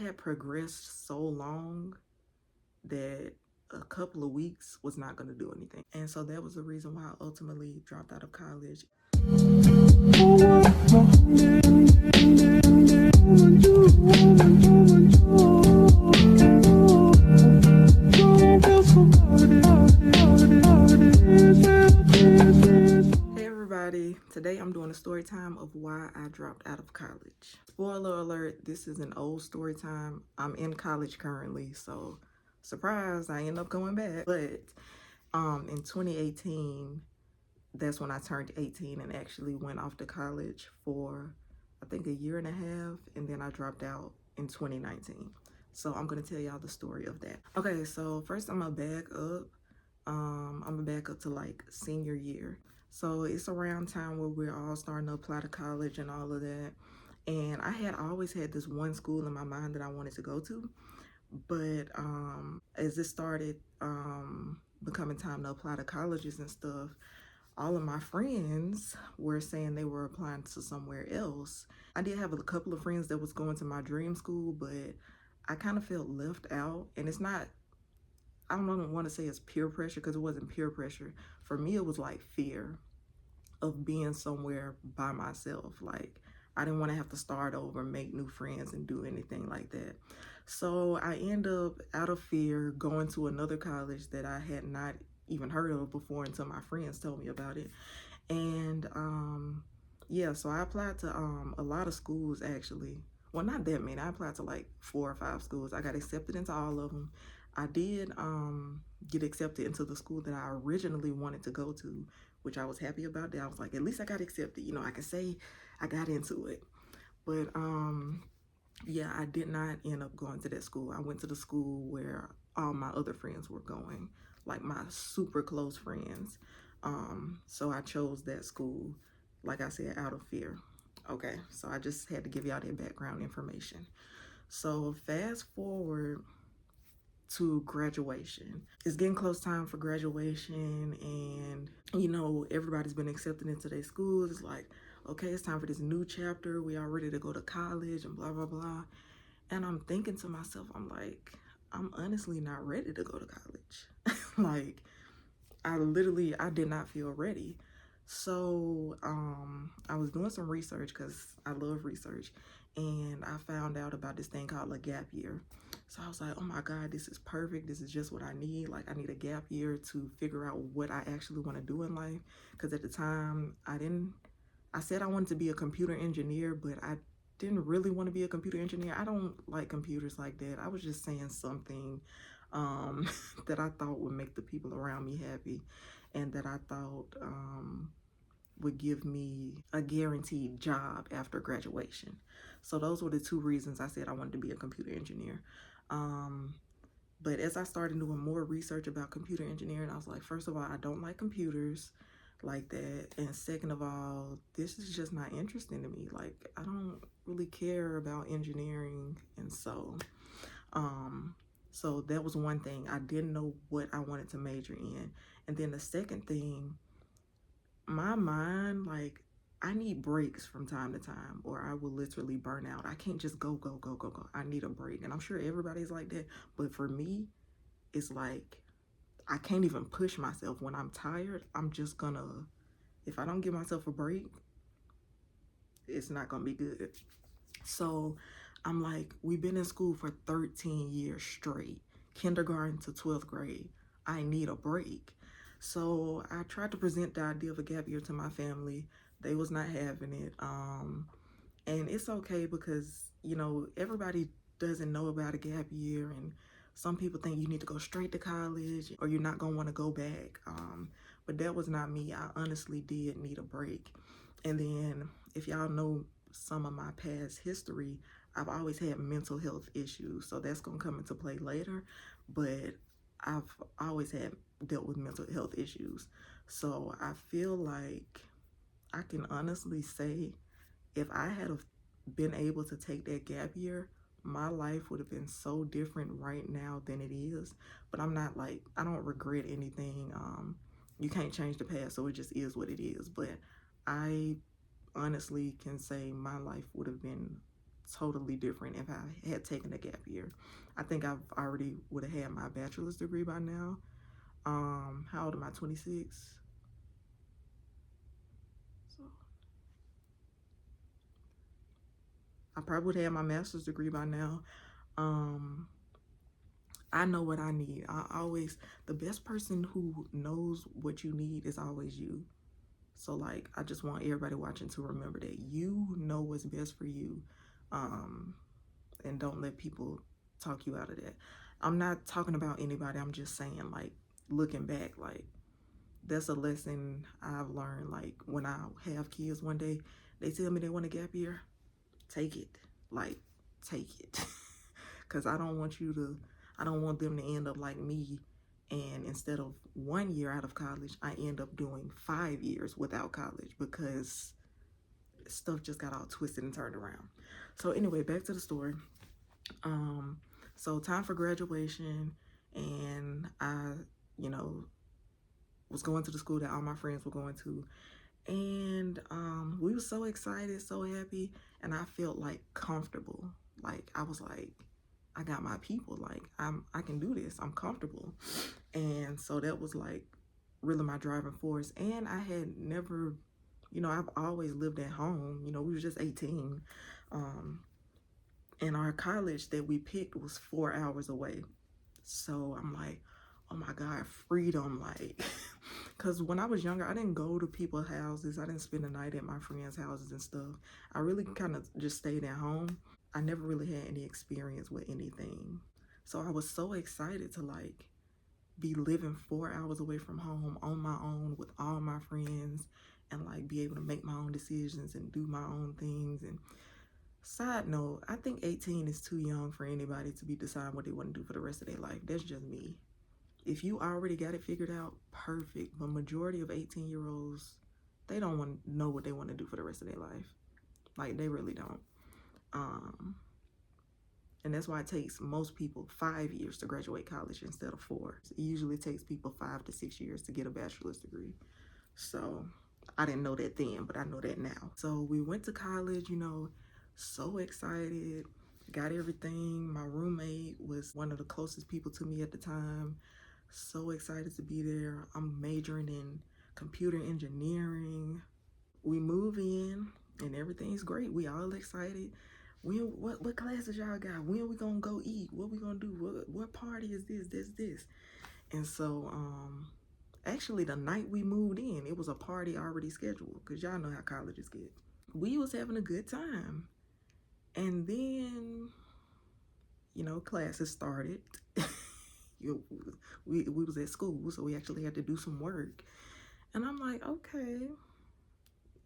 had progressed so long that a couple of weeks was not going to do anything. And so that was the reason why I ultimately dropped out of college. Hey everybody, today I'm doing a story time of why I dropped out of college. Spoiler alert, this is an old story time. I'm in college currently, so surprise, I end up going back. But in 2018, that's when I turned 18 and actually went off to college for I think a year and a half, and then I dropped out in 2019. So I'm gonna tell y'all the story of that. Okay, so first I'm gonna back up. I'm gonna back up to like senior year. So it's around time where we're all starting to apply to college and all of that. And I had always had this one school in my mind that I wanted to go to. But as it started becoming time to apply to colleges and stuff, all of my friends were saying they were applying to somewhere else. I did have a couple of friends that was going to my dream school, but I kind of felt left out. And it's not, I don't want to say it's peer pressure, because it wasn't peer pressure. For me, it was like fear of being somewhere by myself. Like, I didn't want to have to start over, make new friends, and do anything like that. So I end up, out of fear, going to another college that I had not even heard of before until my friends told me about it. And yeah, so I applied to a lot of schools actually. Well, not that many. I applied to like 4 or 5 schools. I got accepted into all of them. I did get accepted into the school that I originally wanted to go to, which I was happy about. That I was like, at least I got accepted. You know, I can say I got into it. But yeah, I did not end up going to that school. I went to the school where all my other friends were going, like my super close friends. So I chose that school, like I said, out of fear. Okay, so I just had to give y'all that background information. So fast forward to graduation. It's getting close time for graduation, and you know, everybody's been accepted into their schools. It's like, okay, it's time for this new chapter. We are ready to go to college and blah, blah, blah. And I'm thinking to myself, I'm like, I'm honestly not ready to go to college. Like, I did not feel ready. So I was doing some research because I love research, and I found out about this thing called a gap year. So I was like, oh my God, this is perfect. This is just what I need. Like, I need a gap year to figure out what I actually want to do in life. Because at the time, I said I wanted to be a computer engineer, but I didn't really want to be a computer engineer. I don't like computers like that. I was just saying something that I thought would make the people around me happy, and that I thought would give me a guaranteed job after graduation. So those were the 2 reasons I said I wanted to be a computer engineer. But as I started doing more research about computer engineering, I was like, first of all, I don't like computers like that, and second of all, this is just not interesting to me. Like, I don't really care about engineering. And so so that was one thing. I didn't know what I wanted to major in. And then the second thing, my mind, like, I need breaks from time to time, or I will literally burn out. I can't just go. I need a break. And I'm sure everybody's like that, but for me, it's like I can't even push myself. When I'm tired, I'm just gonna, if I don't give myself a break, it's not gonna be good. So I'm like, we've been in school for 13 years straight, kindergarten to 12th grade. I need a break. So I tried to present the idea of a gap year to my family. They was not having it. And it's okay because, you know, everybody doesn't know about a gap year, and some people think you need to go straight to college or you're not gonna want to go back. But that was not me. I honestly did need a break. And then if y'all know some of my past history, I've always had mental health issues. So that's gonna come into play later. But I've always had dealt with mental health issues. So I feel like I can honestly say, if I had been able to take that gap year, my life would have been so different right now than it is. But I'm not like, I don't regret anything. You can't change the past, so it just is what it is. But I honestly can say my life would have been totally different if I had taken a gap year. I think I've already would have had my bachelor's degree by now. How old am I? 26. So I probably would have had my master's degree by now. I know what I need. The best person who knows what you need is always you. So like, I just want everybody watching to remember that you know what's best for you. And don't let people talk you out of that. I'm not talking about anybody. I'm just saying, like, looking back, like, that's a lesson I've learned. Like, when I have kids one day, they tell me they want a gap year, take it. Like, take it. Because I don't want them to end up like me. And instead of 1 year out of college, I end up doing 5 years without college because stuff just got all twisted and turned around. So anyway, back to the story. So time for graduation, and I, was going to the school that all my friends were going to, and we were so excited, so happy, and I felt like comfortable. Like, I was like, I got my people. Like, I can do this. I'm comfortable. And so that was like really my driving force. And I had never, I've always lived at home. We were just 18. And our college that we picked was 4 hours away. So I'm like, oh my God, freedom. Like, because when I was younger, I didn't go to people's houses. I didn't spend the night at my friends' houses and stuff. I really kind of just stayed at home. I never really had any experience with anything. So I was so excited to like be living 4 hours away from home on my own with all my friends and like be able to make my own decisions and do my own things. And side note, I think 18 is too young for anybody to be deciding what they want to do for the rest of their life. That's just me. If you already got it figured out, perfect. But majority of 18-year-olds, they don't want to know what they want to do for the rest of their life. Like, they really don't. And that's why it takes most people 5 years to graduate college instead of 4. It usually takes people 5 to 6 years to get a bachelor's degree. So I didn't know that then, but I know that now. So we went to college, so excited, got everything. My roommate was one of the closest people to me at the time. So excited to be there. I'm majoring in computer engineering. We move in and everything's great. We all excited. What classes y'all got? When we gonna go eat? What we gonna do? What party is this? And so, actually the night we moved in, it was a party already scheduled, because y'all know how colleges get. We was having a good time. And then, classes started. we was at school, so we actually had to do some work. And I'm like, okay,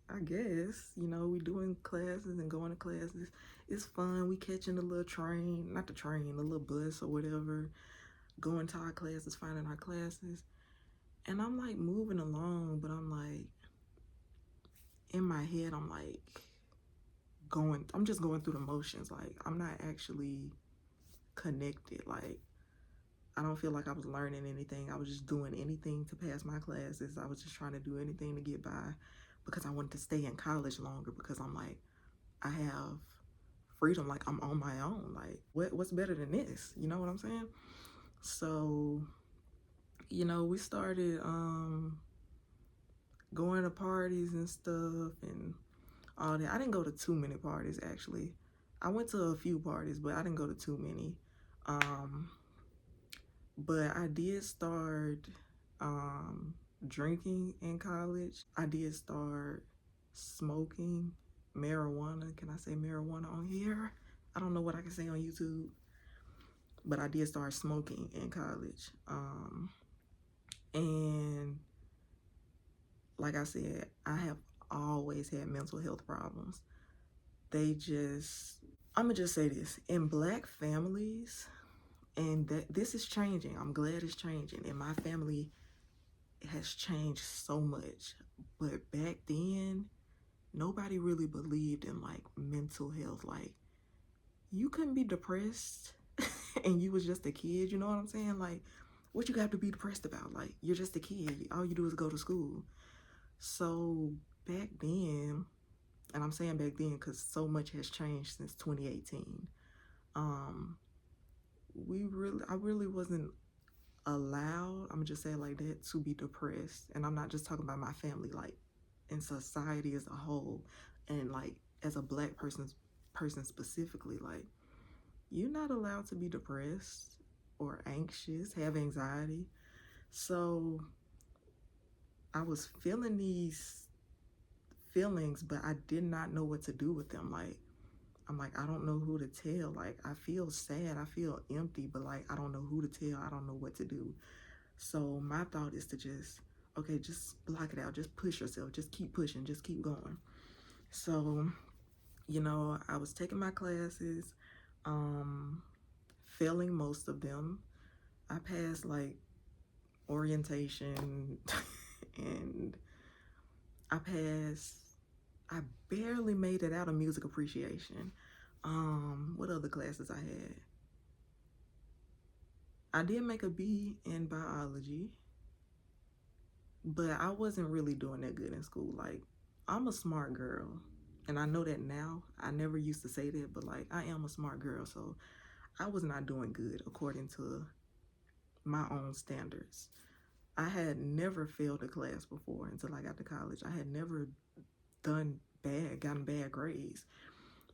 I guess, we doing classes and going to classes. It's fun. We catching the little train, not the train, the little bus or whatever, going to our classes, finding our classes. And I'm like moving along, but I'm like, in my head, I'm like I'm just going through the motions. Like, I'm not actually connected. Like, I don't feel like I was learning anything. I was just doing anything to pass my classes. I was just trying to do anything to get by because I wanted to stay in college longer, because I'm like, I have freedom. Like, I'm on my own. Like, what's better than this? You know what I'm saying? So, we started going to parties and stuff and all that. I didn't go to too many parties, actually. I went to a few parties, but I didn't go to too many. But I did start drinking in college. I did start smoking marijuana. Can I say marijuana on here? I don't know what I can say on YouTube. But I did start smoking in college. And like I said, I have always had mental health problems. I'ma just say this, in Black families, and this is changing. I'm glad it's changing. And my family has changed so much. But back then, nobody really believed in like mental health. Like, you couldn't be depressed and you was just a kid, you know what I'm saying? Like, what you got to be depressed about? Like, you're just a kid. All you do is go to school. So back then, and I'm saying back then because so much has changed since 2018. Um, I really wasn't allowed, I'm just saying like that, to be depressed. And I'm not just talking about my family, like in society as a whole, and like as a black person specifically, like you're not allowed to be depressed or anxious, have anxiety. So I was feeling these feelings, but I did not know what to do with them. Like, I'm like, I don't know who to tell. Like, I feel sad, I feel empty, but like, I don't know who to tell, I don't know what to do. So my thought is to just, okay, just block it out, just push yourself, just keep pushing, just keep going. So, you know, I was taking my classes, failing most of them. I passed like orientation and I barely made it out of music appreciation. What other classes I had? I did make a B in biology, but I wasn't really doing that good in school. Like, I'm a smart girl, and I know that now. I never used to say that, but like, I am a smart girl, so I was not doing good according to my own standards. I had never failed a class before until I got to college. I had never gotten bad grades.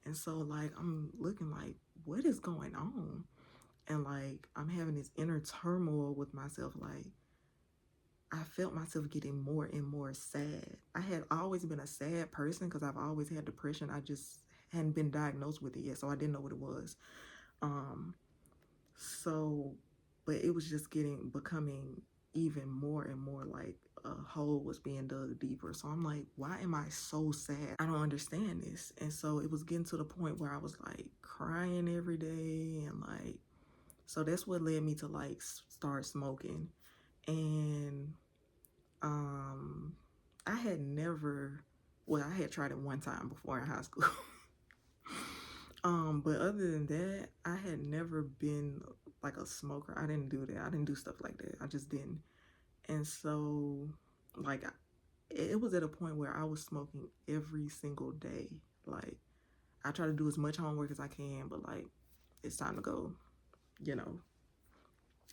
And so like I'm looking like, what is going on? And like I'm having this inner turmoil with myself. Like I felt myself getting more and more sad. I had always been a sad person because I've always had depression. I just hadn't been diagnosed with it yet, so I didn't know what it was. Um, so, but it was just becoming even more and more like a hole was being dug deeper. So I'm like, why am I so sad? I don't understand this. And so it was getting to the point where I was like crying every day, and like, so that's what led me to like start smoking. And I had never, well, I had tried it one time before in high school. But other than that, I had never been like a smoker. I didn't do that. I didn't do stuff like that. I just didn't. And so, like, it was at a point where I was smoking every single day. Like, I try to do as much homework as I can, but like, it's time to go, you know,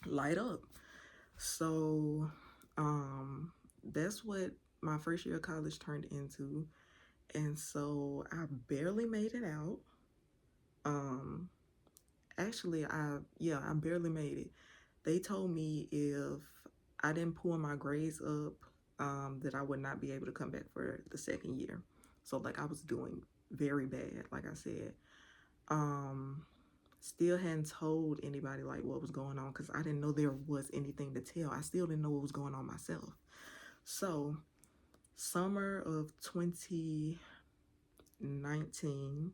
light up. So, that's what my first year of college turned into. And so I barely made it out. Actually, I barely made it. They told me if I didn't pull my grades up, that I would not be able to come back for the second year. So like I was doing very bad, like I said. Still hadn't told anybody like what was going on because I didn't know there was anything to tell. I still didn't know what was going on myself. So summer of 2019,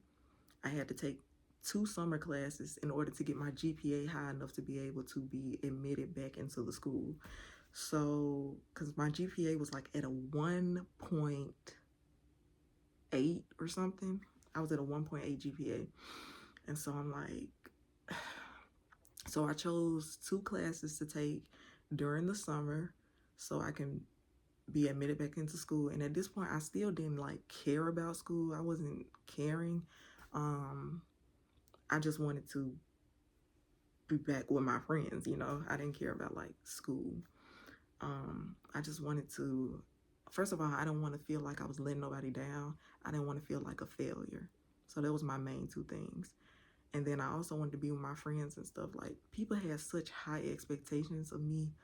I had to take 2 summer classes in order to get my GPA high enough to be able to be admitted back into the school. So, because my GPA was like at a 1.8 or something. I was at a 1.8 GPA. And so I'm like, so I chose 2 classes to take during the summer so I can be admitted back into school. And at this point, I still didn't like care about school. I wasn't caring. I just wanted to be back with my friends, you know. I didn't care about like school. I just wanted to, first of all, I didn't want to feel like I was letting nobody down. I didn't want to feel like a failure. So that was my main 2 things. And then I also wanted to be with my friends and stuff. Like people had such high expectations of me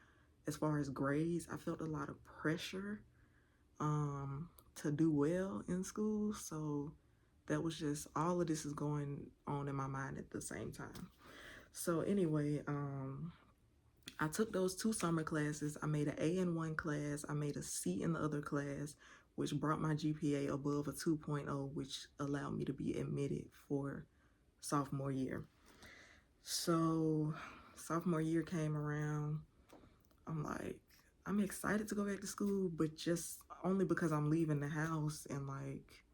as far as grades. I felt a lot of pressure to do well in school. So that was just, all of this is going on in my mind at the same time. So anyway, I took those 2 summer classes. I made an A in one class. I made a C in the other class, which brought my GPA above a 2.0, which allowed me to be admitted for sophomore year. So sophomore year came around. I'm like, I'm excited to go back to school, but just only because I'm leaving the house and like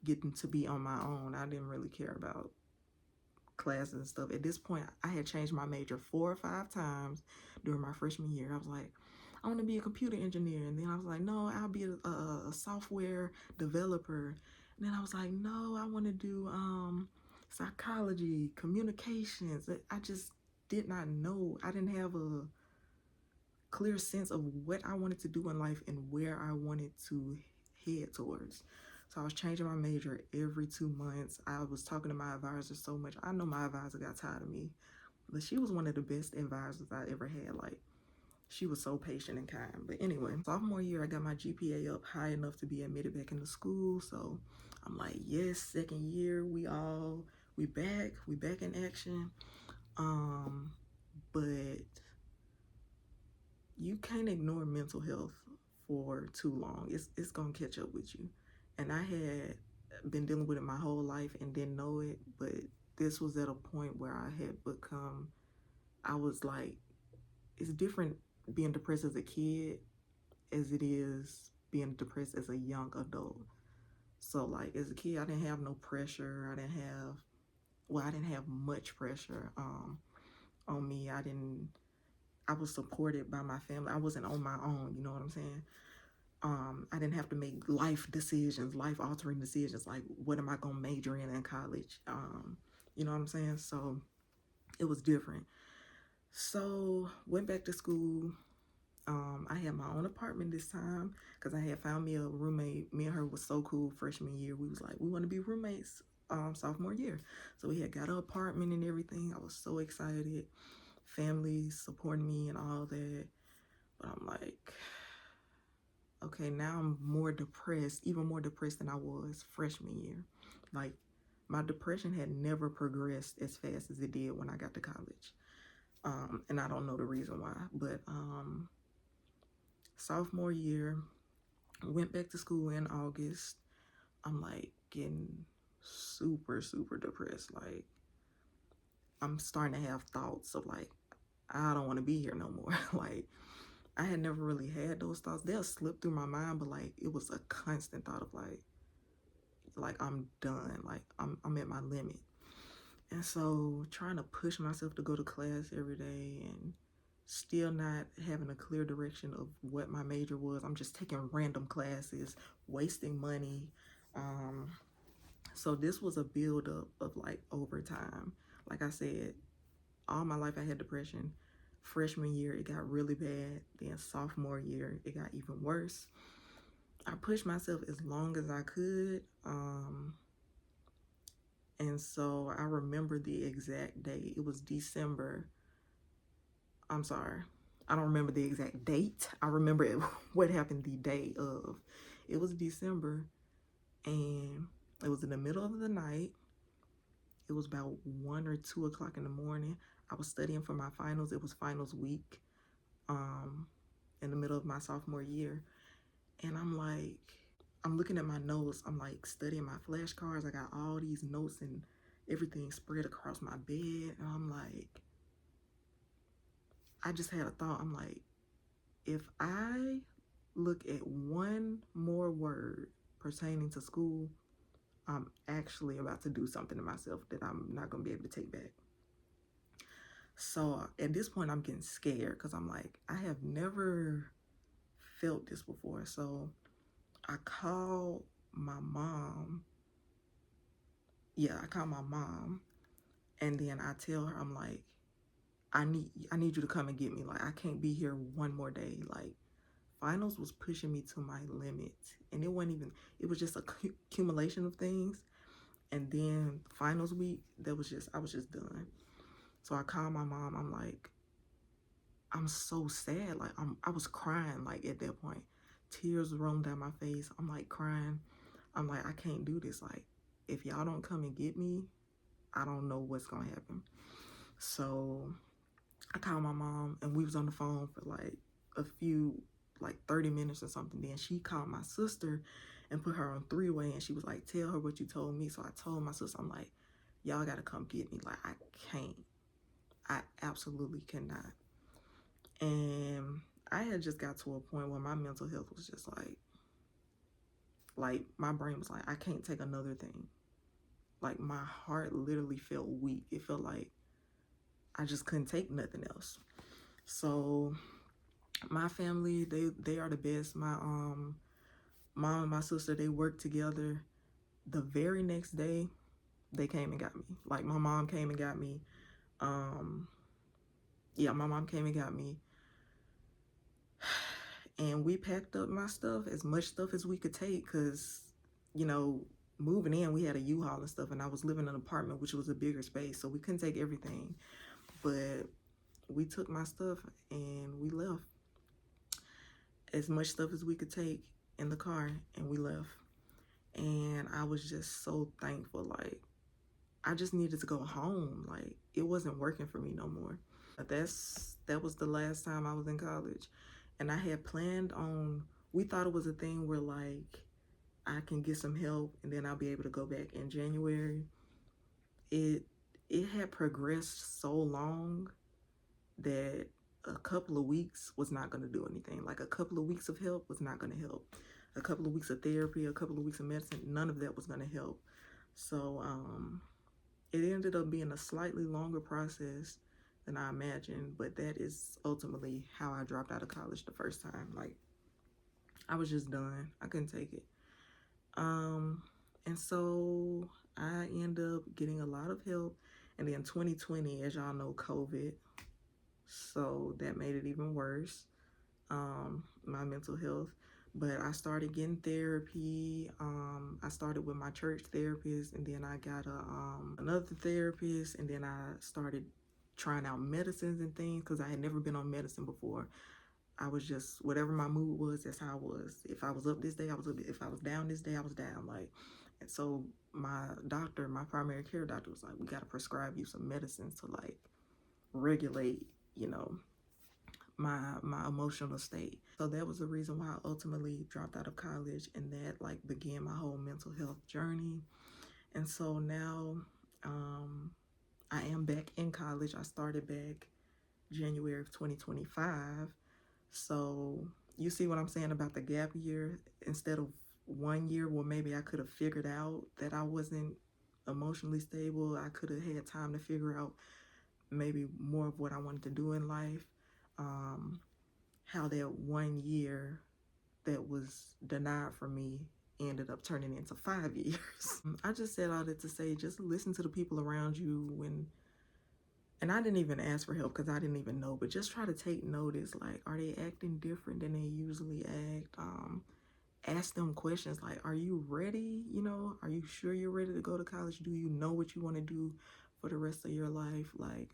getting to be on my own. I didn't really care about classes and stuff. At this point, I had changed my major 4 or 5 times during my freshman year. I was like, I want to be a computer engineer. And then I was like, no, I'll be a software developer. And then I was like, no, I want to do psychology, communications. I just did not know. I didn't have a clear sense of what I wanted to do in life and where I wanted to head towards. So I was changing my major every 2 months. I was talking to my advisor so much. I know my advisor got tired of me, but she was one of the best advisors I ever had. Like, she was so patient and kind. But anyway, sophomore year, I got my GPA up high enough to be admitted back into school. So I'm like, yes, second year, we back in action. But you can't ignore mental health for too long. It's gonna catch up with you. And I had been dealing with it my whole life and didn't know it, but this was at a point where I was like, it's different being depressed as a kid as it is being depressed as a young adult. So like as a kid, I didn't have no pressure. I didn't have much pressure on me. I was supported by my family. I wasn't on my own, you know what I'm saying? I didn't have to make life altering decisions, like what am I gonna major in college? You know what I'm saying? So it was different. So went back to school. I had my own apartment this time because I had found me a roommate. Me and her was so cool freshman year. We was like, we want to be roommates sophomore year. So we had got an apartment and everything. I was so excited. Family supporting me and all that. But I'm like, okay, now I'm more depressed, even more depressed than I was freshman year. Like, my depression had never progressed as fast as it did when I got to college. And I don't know the reason why, but sophomore year, went back to school in August. I'm like getting super, super depressed. Like, I'm starting to have thoughts of like, I don't want to be here no more. Like, I had never really had those thoughts. They'll slip through my mind, but like it was a constant thought of like I'm done. Like I'm at my limit. And so trying to push myself to go to class every day and still not having a clear direction of what my major was. I'm just taking random classes, wasting money. So this was a buildup of like overtime. Like I said, all my life I had depression. Freshman year, it got really bad. Then sophomore year, it got even worse. I pushed myself as long as I could. And so I remember the exact day. It was December. I'm sorry. I don't remember the exact date. I remember what happened the day of. It was December, and it was in the middle of the night. It was about 1 or 2 o'clock in the morning. I was studying for my finals. It was finals week in the middle of my sophomore year. And I'm looking at my notes. I'm like studying my flashcards. I got all these notes and everything spread across my bed. And I'm like, I just had a thought. I'm like, if I look at one more word pertaining to school, I'm actually about to do something to myself that I'm not going to be able to take back. So at this point, I'm getting scared because I'm like, I have never felt this before. So I called my mom. I called my mom, and then I tell her, I'm like, I need you to come and get me. Like, I can't be here one more day. Like, finals was pushing me to my limit, and it was just a accumulation of things. And then finals week, I was just done. So I called my mom. I'm like, I'm so sad. Like, I was crying, like, at that point. Tears rolling down my face. I'm like crying. I'm like, I can't do this. Like, if y'all don't come and get me, I don't know what's gonna happen. So I called my mom, and we was on the phone for like a few, like 30 minutes or something. Then she called my sister and put her on three-way, and she was like, tell her what you told me. So I told my sister, I'm like, y'all gotta come get me. Like, I can't. I absolutely cannot. And I had just got to a point where my mental health was just like my brain was like, I can't take another thing. Like, my heart literally felt weak. It felt like I just couldn't take nothing else. So my family, they are the best. My mom and my sister, they work together. The very next day, they came and got me. Like, my mom came and got me. Yeah, my mom came and got me. And we packed up my stuff, as much stuff as we could take, because, you know, moving in, we had a U-Haul and stuff, and I was living in an apartment, which was a bigger space, so we couldn't take everything. But we took my stuff and we left. As much stuff as we could take in the car, and we left. And I was just so thankful. Like, I just needed to go home. Like, it wasn't working for me no more. But that was the last time I was in college. And I had planned on, we thought it was a thing where, like, I can get some help and then I'll be able to go back in January. It had progressed so long that a couple of weeks was not going to do anything. Like, a couple of weeks of help was not going to help. A couple of weeks of therapy, a couple of weeks of medicine, none of that was going to help. So it ended up being a slightly longer process than I imagined, but that is ultimately how I dropped out of college the first time. Like, I was just done. I couldn't take it. And so I ended up getting a lot of help. And then 2020, as y'all know, COVID. So that made it even worse, my mental health. But I started getting therapy. I started with my church therapist, and then I got another therapist, and then I started trying out medicines and things, because I had never been on medicine before. I was just, whatever my mood was, that's how I was. If I was up this day, I was up. If I was down this day, I was down. Like, and so my doctor, my primary care doctor, was like, we got to prescribe you some medicines to, like, regulate, you know, my emotional state. So that was the reason why I ultimately dropped out of college, and that, like, began my whole mental health journey. And so now I am back in college. I started back January of 2025. So you see what I'm saying about the gap year? Instead of 1 year where maybe I could have figured out that I wasn't emotionally stable, I could have had time to figure out maybe more of what I wanted to do in life. How that 1 year that was denied for me ended up turning into 5 years. I just said all that to say, just listen to the people around you when, and I didn't even ask for help because I didn't even know, but just try to take notice. Like, are they acting different than they usually act? Ask them questions like, are you ready? You know, are you sure you're ready to go to college? Do you know what you want to do for the rest of your life? Like,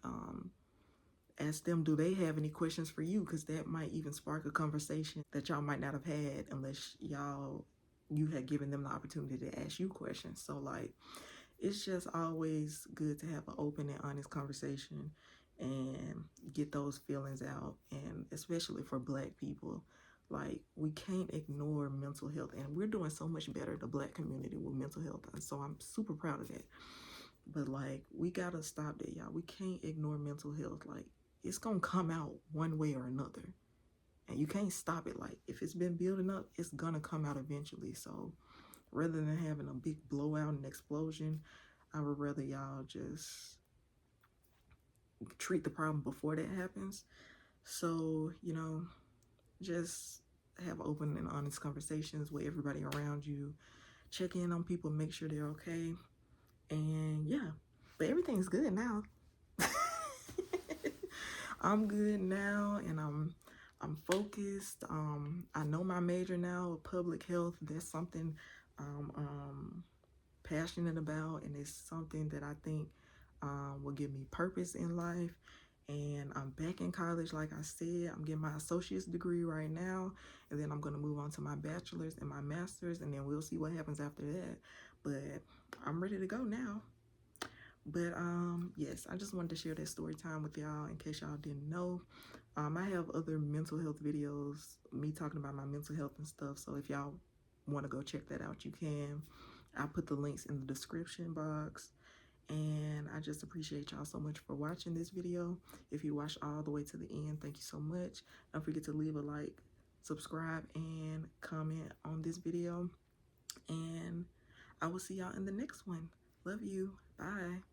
ask them, do they have any questions for you? Because that might even spark a conversation that y'all might not have had unless you had given them the opportunity to ask you questions. So, like, it's just always good to have an open and honest conversation and get those feelings out. And especially for Black people, like, we can't ignore mental health, and we're doing so much better, the Black community, with mental health. And so I'm super proud of that. But, like, we gotta stop that, y'all. We can't ignore mental health. Like, it's gonna come out one way or another, and you can't stop it. Like, if it's been building up, it's gonna come out eventually. So rather than having a big blowout and explosion, I would rather y'all just treat the problem before that happens. So, you know, just have open and honest conversations with everybody around you. Check in on people, make sure they're okay. And yeah, but everything's good now. I'm good now, and I'm focused. I know my major now, public health. That's something I'm passionate about, and it's something that I think will give me purpose in life. And I'm back in college, like I said. I'm getting my associate's degree right now, and then I'm going to move on to my bachelor's and my master's, and then we'll see what happens after that. But I'm ready to go now. But yes, I just wanted to share that story time with y'all in case y'all didn't know. I have other mental health videos, me talking about my mental health and stuff. So if y'all want to go check that out, you can. I'll put the links in the description box. And I just appreciate y'all so much for watching this video. If you watched all the way to the end, thank you so much. Don't forget to leave a like, subscribe, and comment on this video. And I will see y'all in the next one. Love you. Bye.